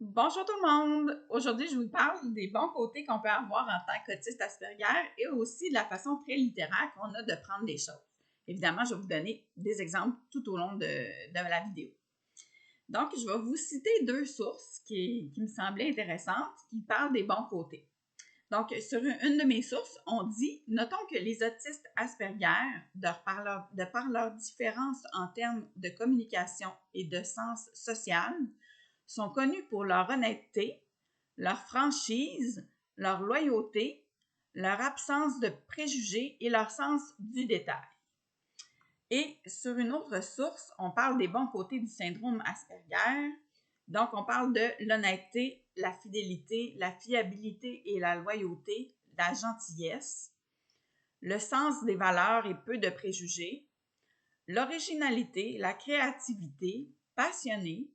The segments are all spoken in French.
Bonjour tout le monde! Aujourd'hui, je vous parle des bons côtés qu'on peut avoir en tant qu'autiste Asperger et aussi de la façon très littéraire qu'on a de prendre des choses. Évidemment, je vais vous donner des exemples tout au long de la vidéo. Donc, je vais vous citer deux sources qui me semblaient intéressantes, qui parlent des bons côtés. Donc, sur une de mes sources, on dit « Notons que les autistes Asperger, de par leur différence en termes de communication et de sens social, sont connus pour leur honnêteté, leur franchise, leur loyauté, leur absence de préjugés et leur sens du détail. » Et sur une autre source, on parle des bons côtés du syndrome Asperger. Donc, on parle de l'honnêteté, la fidélité, la fiabilité et la loyauté, la gentillesse, le sens des valeurs et peu de préjugés, l'originalité, la créativité, passionnés,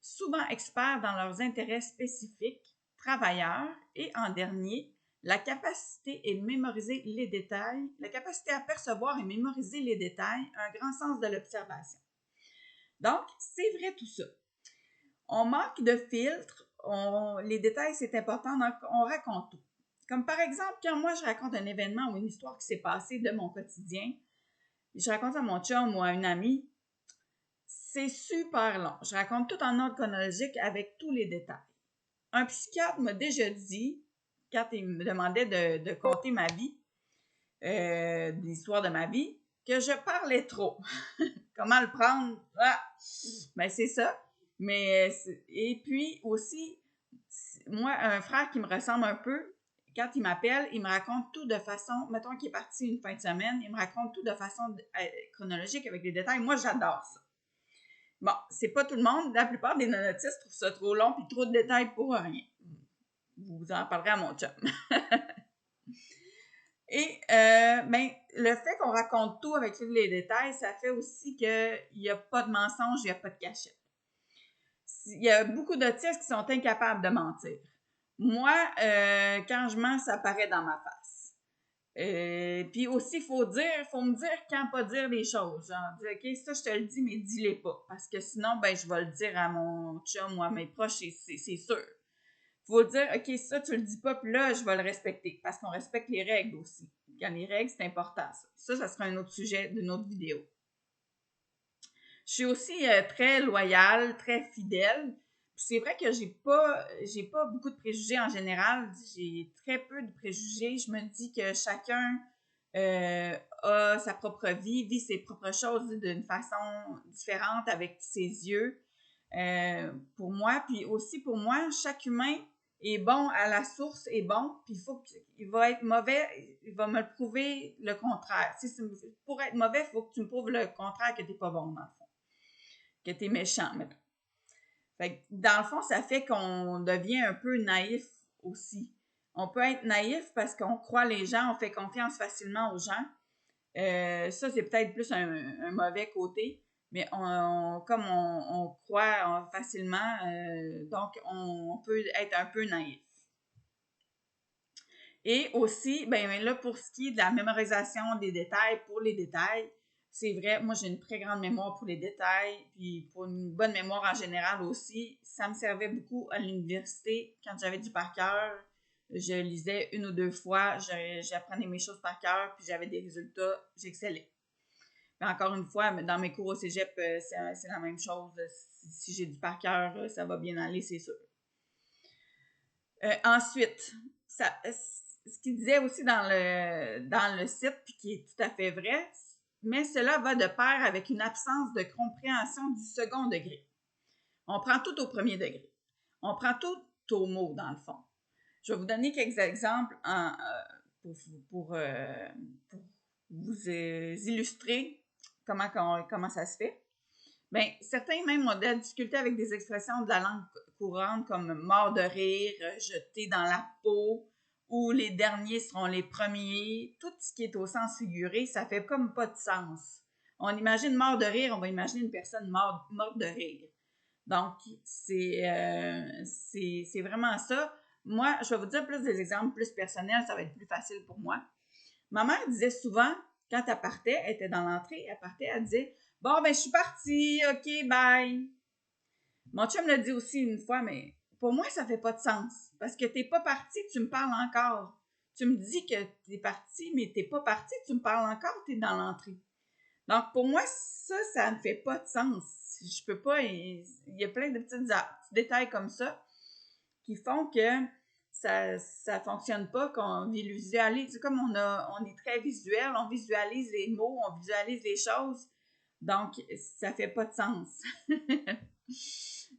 souvent experts dans leurs intérêts spécifiques, travailleurs, et en dernier, la capacité à mémoriser les détails, la capacité à percevoir et mémoriser les détails, un grand sens de l'observation. Donc, c'est vrai tout ça. On manque de filtres, les détails, c'est important, donc on raconte tout. Comme par exemple, quand moi je raconte un événement ou une histoire qui s'est passée de mon quotidien, je raconte à mon chum ou à une amie, c'est super long. Je raconte tout en ordre chronologique avec tous les détails. Un psychiatre m'a déjà dit, quand il me demandait de conter ma vie, l'histoire de ma vie, que je parlais trop. Comment le prendre? Ah! Ben, c'est ça. Et puis aussi, moi, un frère qui me ressemble un peu, quand il m'appelle, il me raconte tout de façon, mettons qu'il est parti une fin de semaine, il me raconte tout de façon chronologique avec des détails. Moi, j'adore ça. Bon, c'est pas tout le monde. La plupart des non-autistes trouvent ça trop long puis trop de détails pour rien. Vous en parlerez à mon chum. Et le fait qu'on raconte tout avec tous les détails, ça fait aussi qu'il n'y a pas de mensonge, il n'y a pas de cachette. Il y a beaucoup d'autistes qui sont incapables de mentir. Moi, quand je mens, ça paraît dans ma face. Puis aussi, il faut me dire quand pas dire les choses. Genre, dire, OK, ça, je te le dis, mais dis-les pas. Parce que sinon, ben, je vais le dire à mon chum ou à mes proches, c'est sûr. Faut dire, OK, ça, tu le dis pas, puis là, je vais le respecter. Parce qu'on respecte les règles aussi. Quand les règles, c'est important, ça. Ça sera un autre sujet d'une autre vidéo. Je suis aussi très loyale, très fidèle. Puis c'est vrai que j'ai pas beaucoup de préjugés en général. J'ai très peu de préjugés. Je me dis que chacun a sa propre vie, vit ses propres choses d'une façon différente avec ses yeux. Pour moi, puis aussi pour moi, chaque humain est bon à la source, est bon, puis il va être mauvais, il va me le prouver le contraire. Pour être mauvais, il faut que tu me prouves le contraire, que tu n'es pas bon, dans le fond, que tu es méchant, mettons. Fait que, dans le fond, ça fait qu'on devient un peu naïf aussi. On peut être naïf parce qu'on croit les gens, on fait confiance facilement aux gens. Ça, c'est peut-être plus un mauvais côté, mais comme on croit facilement, donc on peut être un peu naïf. Et aussi, ben là, pour ce qui est de la mémorisation des détails, pour les détails, c'est vrai, moi j'ai une très grande mémoire pour les détails, puis pour une bonne mémoire en général aussi. Ça me servait beaucoup à l'université quand j'avais du par cœur. Je lisais une ou deux fois, j'apprenais mes choses par cœur, puis j'avais des résultats, j'excellais. Mais encore une fois, dans mes cours au cégep, c'est la même chose. Si j'ai du par cœur, ça va bien aller, c'est sûr. Ensuite, ce qu'il disait aussi dans le site, puis qui est tout à fait vrai, mais cela va de pair avec une absence de compréhension du second degré. On prend tout au premier degré. On prend tout au mot, dans le fond. Je vais vous donner quelques exemples pour vous illustrer comment ça se fait. Bien, certains même ont de la difficulté avec des expressions de la langue courante comme mort de rire, jeter dans la peau, ou les derniers seront les premiers. Tout ce qui est au sens figuré, ça fait comme pas de sens. On imagine mort de rire, on va imaginer une personne morte de rire. Donc, c'est vraiment ça. Moi, je vais vous dire plus des exemples plus personnels, ça va être plus facile pour moi. Ma mère disait souvent, quand elle partait, elle était dans l'entrée, elle partait, elle disait « Bon, ben, je suis partie, OK, bye. » Mon chum l'a dit aussi une fois, mais pour moi, ça fait pas de sens. Parce que t'es pas parti, tu me parles encore. Tu me dis que t'es parti, mais t'es pas parti, tu me parles encore, t'es dans l'entrée. Donc, pour moi, ça ne fait pas de sens. Je peux pas, il y a plein de petits détails comme ça qui font que ça fonctionne pas, qu'on visualise. C'est comme on est très visuel, on visualise les mots, on visualise les choses. Donc, ça fait pas de sens.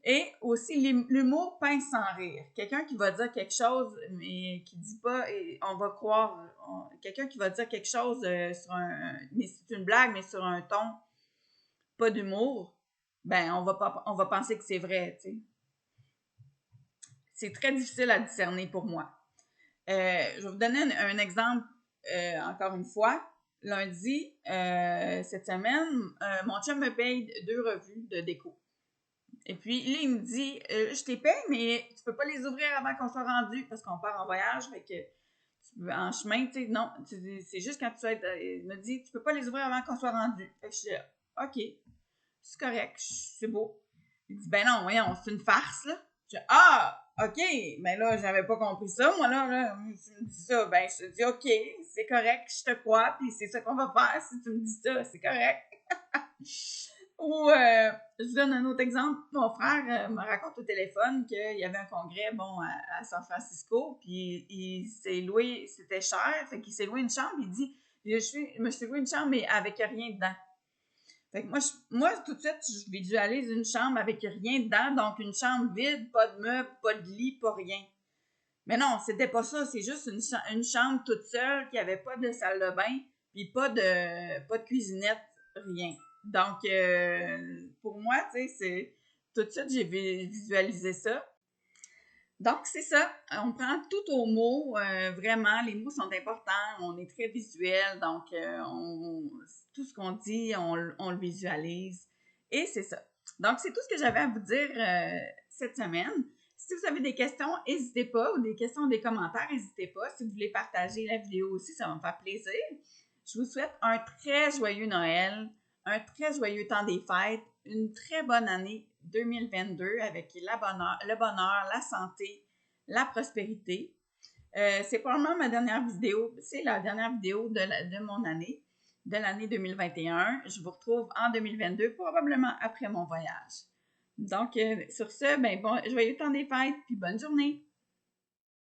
Et aussi, l'humour pince sans rire. Quelqu'un qui va dire quelque chose, mais qui dit pas, et on va croire, quelqu'un qui va dire quelque chose mais c'est une blague, mais sur un ton pas d'humour, ben, on va penser que c'est vrai, tu sais. C'est très difficile à discerner pour moi. Je vais vous donner un exemple, encore une fois. Lundi, cette semaine, mon chum me paye 2 revues de déco. Et puis, là, il me dit, je t'ai paye, mais tu peux pas les ouvrir avant qu'on soit rendu, parce qu'on part en voyage, fait que en chemin, tu sais, non, c'est juste quand tu vas être, il me dit, tu peux pas les ouvrir avant qu'on soit rendu. Fait que je dis, OK, c'est correct, c'est beau. Il dit, ben non, voyons, c'est une farce, là. Je dis, ah, OK, mais là, j'avais pas compris ça, moi, là, tu me dis ça, ben, je te dis, OK, c'est correct, je te crois, puis c'est ça qu'on va faire si tu me dis ça, c'est correct. Ou, je vous donne un autre exemple. Mon frère me raconte au téléphone qu'il y avait un congrès, bon, à San Francisco, puis il s'est loué, c'était cher, fait qu'il s'est loué une chambre, il dit, je me suis loué une chambre, mais avec rien dedans. Fait que moi, tout de suite, je visualise une chambre avec rien dedans, donc une chambre vide, pas de meubles, pas de lit, pas rien. Mais non, c'était pas ça, c'est juste une chambre toute seule qui avait pas de salle de bain, puis pas de cuisinette, rien. Donc, pour moi, tu sais, tout de suite, j'ai visualisé ça. Donc, c'est ça. On prend tout au mot. Vraiment, les mots sont importants. On est très visuel. Donc, tout ce qu'on dit, on le visualise. Et c'est ça. Donc, c'est tout ce que j'avais à vous dire cette semaine. Si vous avez des questions, n'hésitez pas. Ou des questions, des commentaires, n'hésitez pas. Si vous voulez partager la vidéo aussi, ça va me faire plaisir. Je vous souhaite un très joyeux Noël, un très joyeux temps des fêtes, une très bonne année 2022 avec le bonheur, la santé, la prospérité. C'est probablement ma dernière vidéo, c'est la dernière vidéo de mon année, de l'année 2021. Je vous retrouve en 2022, probablement après mon voyage. Donc, sur ce, ben bon, joyeux temps des fêtes, puis bonne journée!